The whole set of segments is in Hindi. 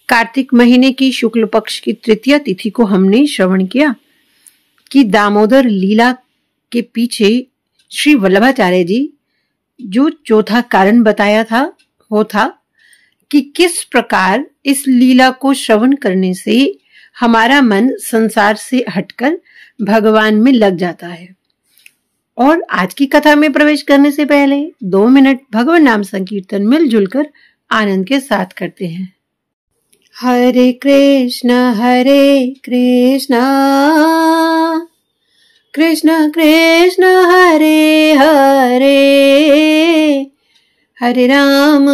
कार्तिक महीने की शुक्ल पक्ष की तृतीया तिथि को हमने श्रवण किया कि दामोदर लीला के पीछे श्री वल्लभाचार्य जी जो चौथा कारण बताया था वो था कि किस प्रकार इस लीला को श्रवण करने से हमारा मन संसार से हटकर भगवान में लग जाता है। और आज की कथा में प्रवेश करने से पहले 2 मिनट भगवान नाम संकीर्तन मिलजुल कर आनंद के साथ करते हैं। हरे कृष्ण कृष्ण कृष्ण हरे हरे, हरे राम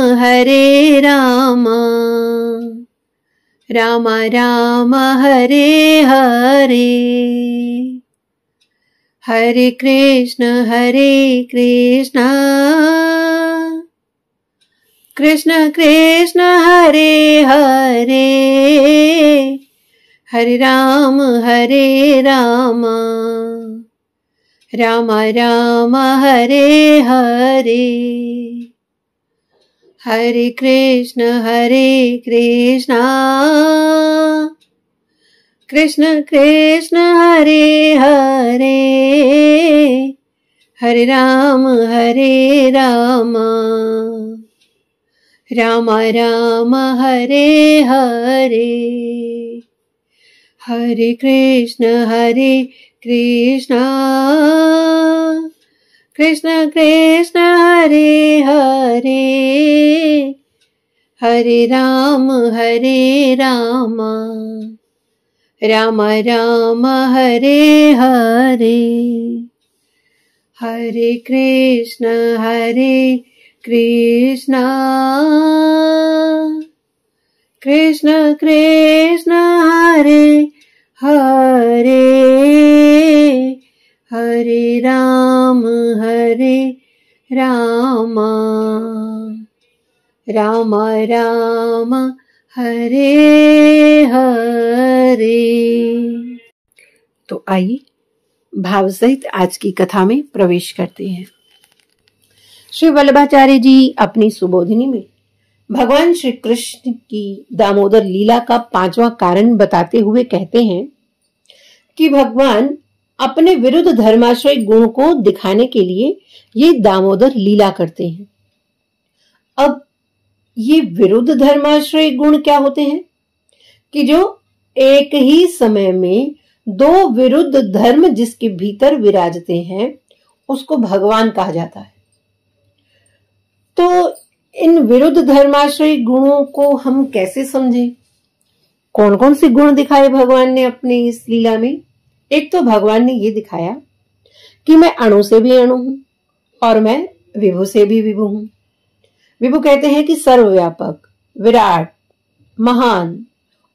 राम राम हरे हरे। हरे कृष्ण कृष्ण कृष्ण हरे हरे, हरे राम राम राम हरे हरे। हरे कृष्ण कृष्ण कृष्ण हरे हरे, हरे राम राम राम हरे हरे। हरे कृष्ण कृष्ण कृष्ण हरे हरे, हरे राम राम राम हरे हरे। हरे कृष्ण कृष्ण कृष्ण हरे हरे, हरे राम राम राम हरे हरे। तो आइए भाव सहित आज की कथा में प्रवेश करते हैं। श्री वल्लभाचार्य जी अपनी सुबोधिनी में भगवान श्री कृष्ण की दामोदर लीला का 5वां कारण बताते हुए कहते हैं कि भगवान अपने विरुद्ध धर्माश्रय गुण को दिखाने के लिए ये दामोदर लीला करते हैं। अब ये विरुद्ध धर्माश्रय गुण क्या होते हैं कि जो एक ही समय में 2 विरुद्ध धर्म जिसके भीतर विराजते हैं उसको भगवान कहा जाता है। तो इन विरुद्ध धर्माश्रय गुणों को हम कैसे समझें? कौन कौन से गुण दिखाए भगवान ने अपने इस लीला में? एक तो भगवान ने ये दिखाया कि मैं अणु से भी अणु हूं और मैं विभु से भी विभु हूं। विभु कहते हैं कि सर्वव्यापक, विराट, महान,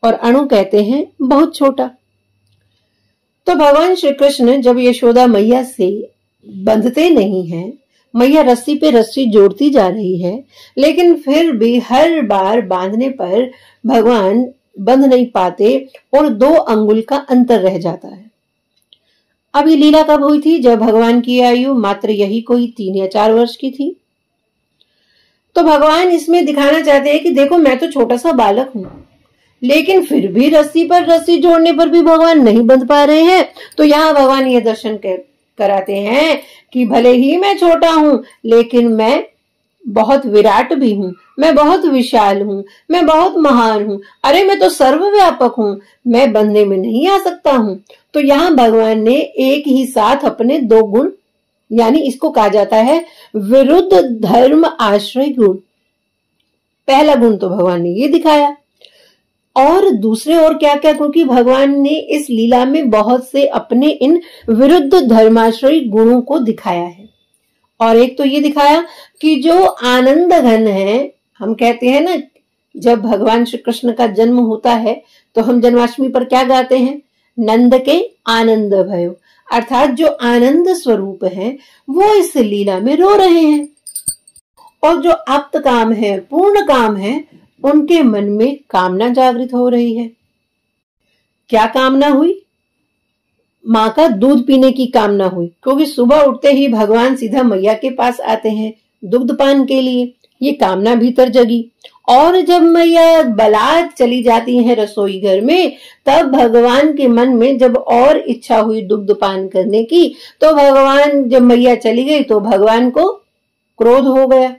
और अणु कहते हैं बहुत छोटा। तो भगवान श्री कृष्ण जब यशोदा मैया से बंधते नहीं हैं, मैया रस्सी पे रस्सी जोड़ती जा रही है, लेकिन फिर भी हर बार बांधने पर भगवान बंध नहीं पाते और 2 अंगुल का अंतर रह जाता है। अब ये लीला कब हुई थी? जब भगवान की आयु मात्र यही कोई 3 या 4 वर्ष की थी। तो भगवान इसमें दिखाना चाहते हैं कि देखो मैं तो छोटा सा बालक हूं, लेकिन फिर भी रस्सी पर रस्सी जोड़ने पर भी भगवान नहीं बंध पा रहे हैं। तो यहाँ भगवान ये दर्शन कराते हैं कि भले ही मैं छोटा हूं, लेकिन मैं बहुत विराट भी हूं, मैं बहुत विशाल हूं, मैं बहुत महान हूं। अरे मैं तो सर्वव्यापक हूं, मैं बंधने में नहीं आ सकता हूं। तो यहाँ भगवान ने एक ही साथ अपने 2 गुण, यानी इसको कहा जाता है विरुद्ध धर्म आश्रय गुण। पहला गुण तो भगवान ने ये दिखाया, और दूसरे और क्या क्या, क्योंकि भगवान ने इस लीला में बहुत से अपने इन विरुद्ध धर्माश्रय गुणों को दिखाया है। और एक तो ये दिखाया कि जो आनंद घन है, हम कहते हैं ना जब भगवान श्री कृष्ण का जन्म होता है तो हम जन्माष्टमी पर क्या गाते हैं? नंद के आनंद भयो, अर्थात जो आनंद स्वरूप है वो इस लीला में रो रहे हैं। और जो आप्त काम है, पूर्ण काम है, उनके मन में कामना जागृत हो रही है। क्या कामना हुई? माँ का दूध पीने की कामना हुई, क्योंकि सुबह उठते ही भगवान सीधा मैया के पास आते हैं दुग्धपान के लिए। ये कामना भीतर जगी। और जब मैया बलात् चली जाती हैं रसोई घर में, तब भगवान के मन में जब और इच्छा हुई दुग्ध पान करने की, तो भगवान जब मैया चली गई तो भगवान को क्रोध हो गया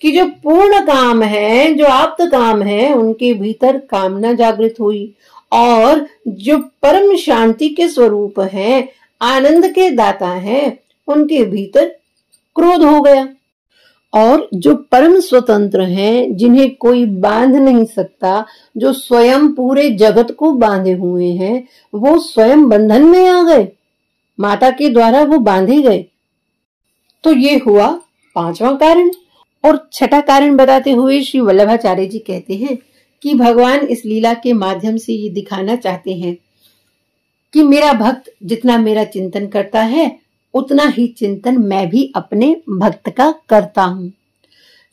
कि जो पूर्ण काम है, जो आप्त काम है, उनके भीतर कामना जागृत हुई। और जो परम शांति के स्वरूप है, आनंद के दाता है, उनके भीतर क्रोध हो गया। और जो परम स्वतंत्र हैं, जिन्हें कोई बांध नहीं सकता, जो स्वयं पूरे जगत को बांधे हुए हैं, वो स्वयं बंधन में आ गए, माता के द्वारा वो बांधे गए। तो ये हुआ पांचवा कारण। और छठा कारण बताते हुए श्री वल्लभाचार्य जी कहते हैं कि भगवान इस लीला के माध्यम से ये दिखाना चाहते हैं कि मेरा भक्त जितना मेरा चिंतन करता है, उतना ही चिंतन मैं भी अपने भक्त का करता हूँ।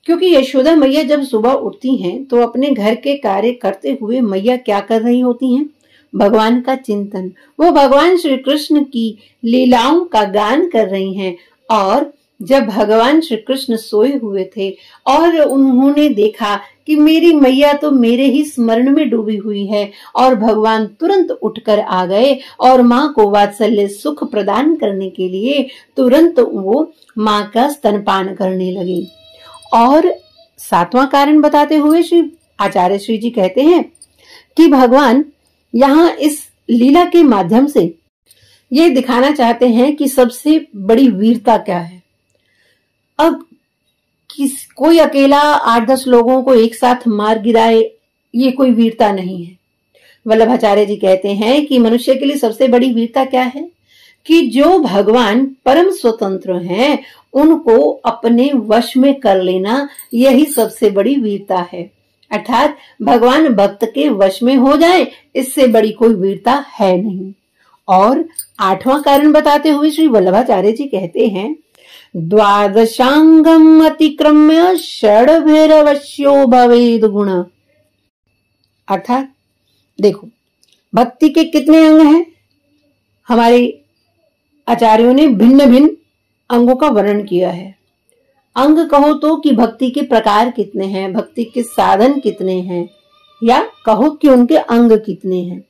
क्योंकि यशोदा मैया जब सुबह उठती हैं तो अपने घर के कार्य करते हुए मैया क्या कर रही होती हैं? भगवान का चिंतन। वो भगवान श्री कृष्ण की लीलाओं का गान कर रही हैं। और जब भगवान श्री कृष्ण सोए हुए थे और उन्होंने देखा कि मेरी मैया तो मेरे ही स्मरण में डूबी हुई है, और भगवान तुरंत उठकर आ गए और माँ को वात्सल्य सुख प्रदान करने के लिए तुरंत वो माँ का स्तनपान करने लगे। और सातवां कारण बताते हुए श्री आचार्य श्री जी कहते हैं कि भगवान यहाँ इस लीला के माध्यम से ये दिखाना चाहते हैं कि सबसे बड़ी वीरता क्या है। अब कोई अकेला 8-10 लोगों को एक साथ मार गिराए, ये कोई वीरता नहीं है। वल्लभाचार्य जी कहते हैं कि मनुष्य के लिए सबसे बड़ी वीरता क्या है कि जो भगवान परम स्वतंत्र हैं, उनको अपने वश में कर लेना, यही सबसे बड़ी वीरता है। अर्थात भगवान भक्त के वश में हो जाए, इससे बड़ी कोई वीरता है नहीं। और आठवां कारण बताते हुए श्री वल्लभाचार्य जी कहते हैं, द्वादशांगम अतिक्रम्य षड्भैरवश्यो भवेद गुण। अर्थात देखो, भक्ति के कितने अंग हैं? हमारे आचार्यों ने भिन्न भिन्न अंगों का वर्णन किया है। अंग कहो तो कि भक्ति के प्रकार कितने हैं, भक्ति के साधन कितने हैं, या कहो कि उनके अंग कितने हैं।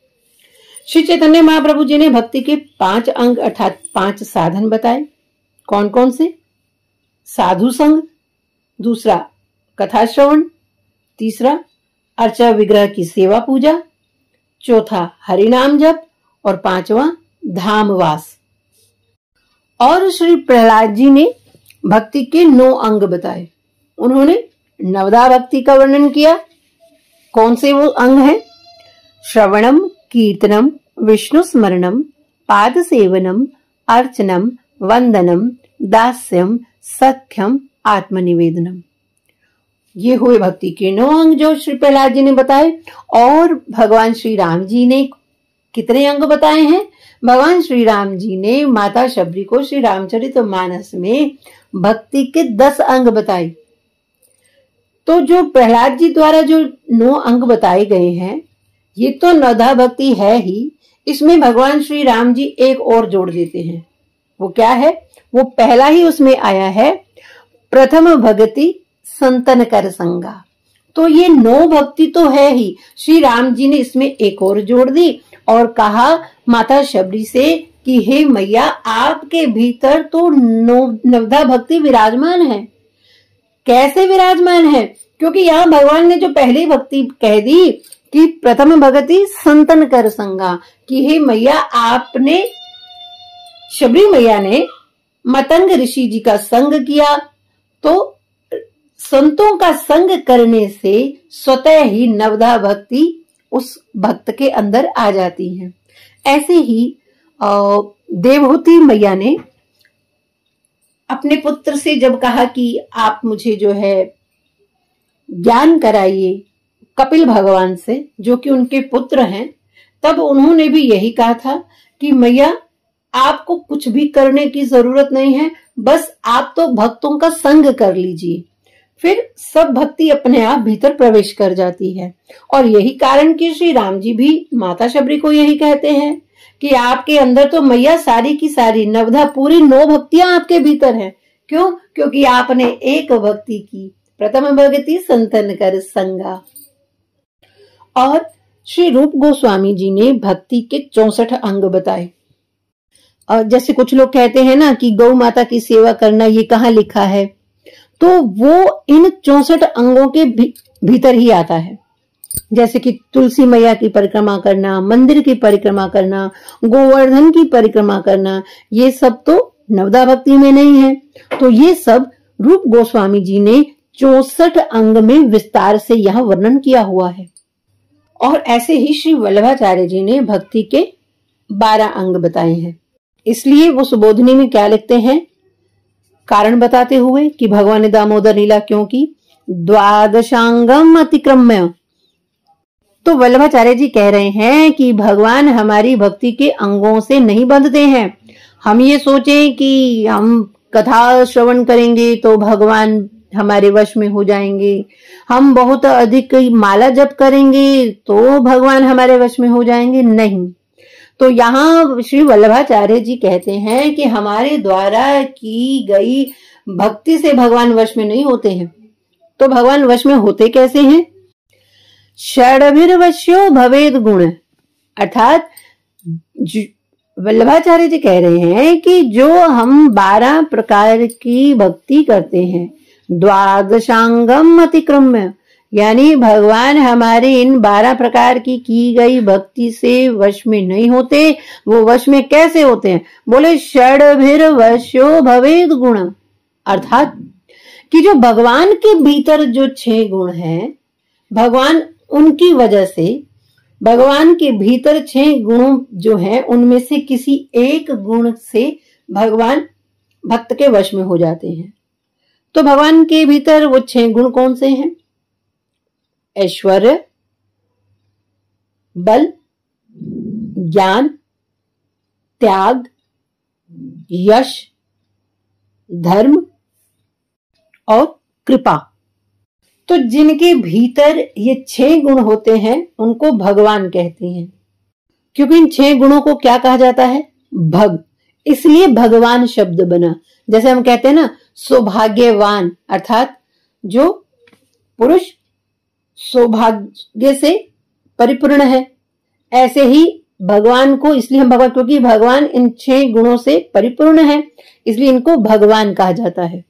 श्री चैतन्य महाप्रभु जी ने भक्ति के 5 अंग अर्थात 5 साधन बताए। कौन कौन से? साधु संग, दूसरा कथा श्रवण, तीसरा अर्चा विग्रह की सेवा पूजा, चौथा हरिनाम जप, और 5वां धामवास। और श्री प्रहलाद जी ने भक्ति के 9 अंग बताए। उन्होंने नवदा भक्ति का वर्णन किया। कौन से वो अंग हैं? श्रवणम, कीर्तनम, विष्णु स्मरणम, पाद सेवनम, अर्चनम, वंदनम, दास्यम, सख्यम, आत्मनिवेदनम। ये हुए भक्ति के 9 अंग जो श्री प्रहलाद जी ने बताए। और भगवान श्री राम जी ने कितने अंग बताए हैं? भगवान श्री राम जी ने माता शबरी को श्री रामचरितमानस में भक्ति के 10 अंग बताए। तो जो प्रहलाद जी द्वारा जो 9 अंग बताए गए हैं, ये तो नवधा भक्ति है ही, इसमें भगवान श्री राम जी एक और जोड़ देते हैं। वो क्या है? वो पहला ही उसमें आया है, प्रथम भक्ति संतन कर संगा। तो ये 9 भक्ति तो है ही, श्री राम जी ने इसमें एक और जोड़ दी और कहा माता शबरी से कि हे मैया, आपके भीतर तो नवधा भक्ति विराजमान है। कैसे विराजमान है? क्योंकि यहाँ भगवान ने जो पहली भक्ति कह दी कि प्रथम भक्ति संतन कर संगा, कि हे मैया, आपने शबरी मैया ने मतंग ऋषि जी का संग किया, तो संतों का संग करने से स्वतः ही नवधा भक्ति उस भक्त के अंदर आ जाती है। ऐसे ही देवहूति मैया ने अपने पुत्र से जब कहा कि आप मुझे जो है ज्ञान कराइए कपिल भगवान से, जो कि उनके पुत्र हैं, तब उन्होंने भी यही कहा था कि मैया, आपको कुछ भी करने की जरूरत नहीं है, बस आप तो भक्तों का संग कर लीजिए, फिर सब भक्ति अपने आप भीतर प्रवेश कर जाती है। और यही कारण कि श्री राम जी भी माता शबरी को यही कहते हैं कि आपके अंदर तो मैया सारी की सारी नवधा पूरी 9 भक्तियां आपके भीतर हैं, क्यों? क्योंकि आपने एक भक्ति की, प्रथम भक्ति संतन कर संगा। और श्री रूप गोस्वामी जी ने भक्ति के 64 अंग बताए। और जैसे कुछ लोग कहते हैं ना कि गौ माता की सेवा करना, ये कहाँ लिखा है, तो वो इन 64 अंगों के भीतर ही आता है। जैसे कि तुलसी मैया की परिक्रमा करना, मंदिर की परिक्रमा करना, गोवर्धन की परिक्रमा करना, ये सब तो नवदा भक्ति में नहीं है। तो ये सब रूप गोस्वामी जी ने 64 अंग में विस्तार से यहाँ वर्णन किया हुआ है। और ऐसे ही श्री वल्लभाचार्य जी ने भक्ति के 12 अंग बताए हैं। इसलिए वो सुबोधनी में क्या लिखते हैं, कारण बताते हुए कि भगवान ने दामोदर लीला क्यों की, द्वादशांगम अतिक्रम्य। तो वल्लभाचार्य जी कह रहे हैं कि भगवान हमारी भक्ति के अंगों से नहीं बंधते हैं। हम ये सोचें कि हम कथा श्रवण करेंगे तो भगवान हमारे वश में हो जाएंगे, हम बहुत अधिक माला जप करेंगे तो भगवान हमारे वश में हो जाएंगे, नहीं। तो यहाँ श्री वल्लभाचार्य जी कहते हैं कि हमारे द्वारा की गई भक्ति से भगवान वश में नहीं होते हैं। तो भगवान वश में होते कैसे हैं? षड्भिर्वश्यो भवेद गुण, अर्थात वल्लभाचार्य जी कह रहे हैं कि जो हम 12 प्रकार की भक्ति करते हैं, द्वादशांगम अतिक्रम्य, यानी भगवान हमारे इन 12 प्रकार की गई भक्ति से वश में नहीं होते। वो वश में कैसे होते हैं? बोले षड्भिर्वश्यो भवेद गुण, अर्थात कि जो भगवान के भीतर जो 6 गुण हैं, भगवान उनकी वजह से, भगवान के भीतर 6 गुण जो हैं उनमें से किसी एक गुण से भगवान भक्त के वश में हो जाते हैं। तो भगवान के भीतर वो 6 गुण कौन से हैं? ऐश्वर्य, बल, ज्ञान, त्याग, यश, धर्म और कृपा। तो जिनके भीतर ये 6 गुण होते हैं उनको भगवान कहते हैं। क्योंकि इन 6 गुणों को क्या कहा जाता है? भग, इसलिए भगवान शब्द बना। जैसे हम कहते हैं ना सौभाग्यवान, अर्थात जो पुरुष सौभाग्य से परिपूर्ण है, ऐसे ही भगवान को इसलिए हम भगवान, क्योंकि भगवान इन 6 गुणों से परिपूर्ण है, इसलिए इनको भगवान कहा जाता है।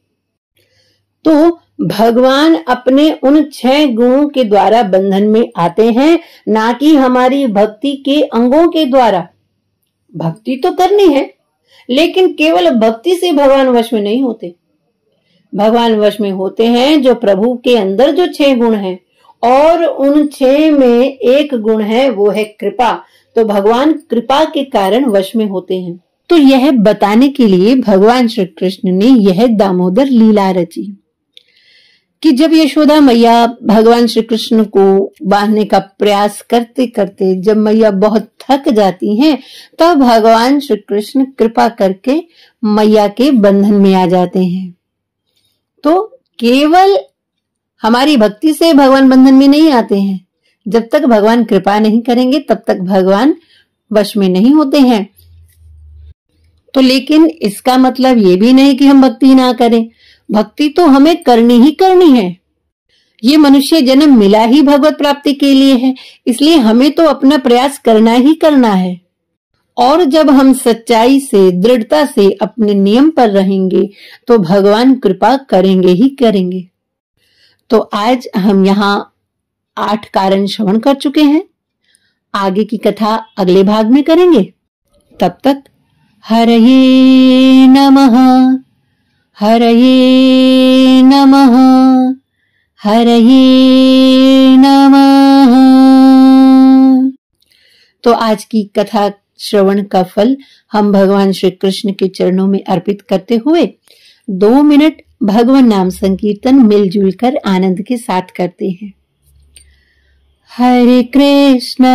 तो भगवान अपने उन 6 गुणों के द्वारा बंधन में आते हैं, ना कि हमारी भक्ति के अंगों के द्वारा। भक्ति तो करनी है, लेकिन केवल भक्ति से भगवान वश में नहीं होते। भगवान वश में होते हैं जो प्रभु के अंदर जो 6 गुण हैं, और उन 6 में एक गुण है, वो है कृपा। तो भगवान कृपा के कारण वश में होते हैं। तो यह बताने के लिए भगवान श्री कृष्ण ने यह दामोदर लीला रची कि जब यशोदा मैया भगवान श्री कृष्ण को बांधने का प्रयास करते करते जब मैया बहुत थक जाती हैं, तब भगवान श्री कृष्ण कृपा करके मैया के बंधन में आ जाते हैं। तो केवल हमारी भक्ति से भगवान बंधन में नहीं आते हैं। जब तक भगवान कृपा नहीं करेंगे तब तक भगवान वश में नहीं होते हैं। तो लेकिन इसका मतलब ये भी नहीं कि हम भक्ति ना करें। भक्ति तो हमें करनी ही करनी है। ये मनुष्य जन्म मिला ही भगवत प्राप्ति के लिए है, इसलिए हमें तो अपना प्रयास करना ही करना है। और जब हम सच्चाई से, दृढ़ता से अपने नियम पर रहेंगे तो भगवान कृपा करेंगे ही करेंगे। तो आज हम यहाँ 8 कारण श्रवण कर चुके हैं। आगे की कथा अगले भाग में करेंगे। तब तक हरये नमः, हरये नमः, हरये नमः। तो आज की कथा श्रवण का फल हम भगवान श्री कृष्ण के चरणों में अर्पित करते हुए 2 मिनट भगवान नाम संकीर्तन मिलजुल कर आनंद के साथ करते हैं। हरे कृष्ण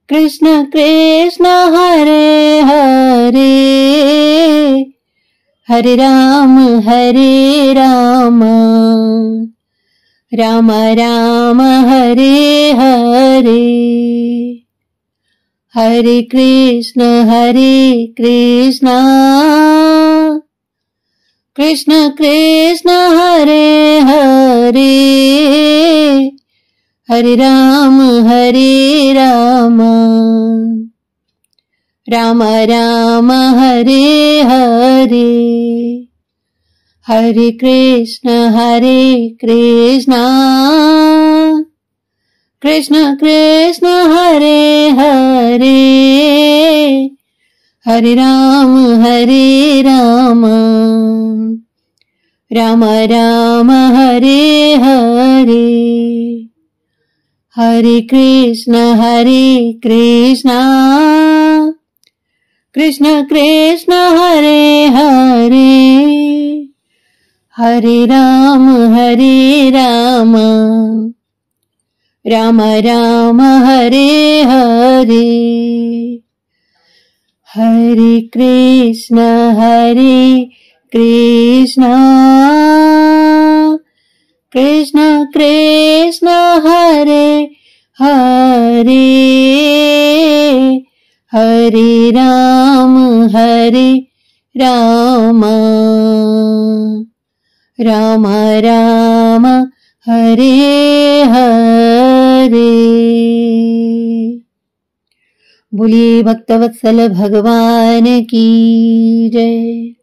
कृष्ण कृष्ण हरे हरे, हरे राम राम राम हरे हरे, हरे कृष्ण कृष्ण कृष्ण हरे हरे, हरे राम राम राम हरे हरे। हरे कृष्ण कृष्ण कृष्ण हरे हरे, हरे राम राम राम हरे हरे। हरे कृष्ण कृष्ण कृष्ण हरे हरे, हरे राम राम राम हरे हरे। हरे कृष्ण कृष्ण कृष्ण हरे हरे, हरे राम राम राम हरे हरे। बोलिए भक्तवत्सल भगवान की जय।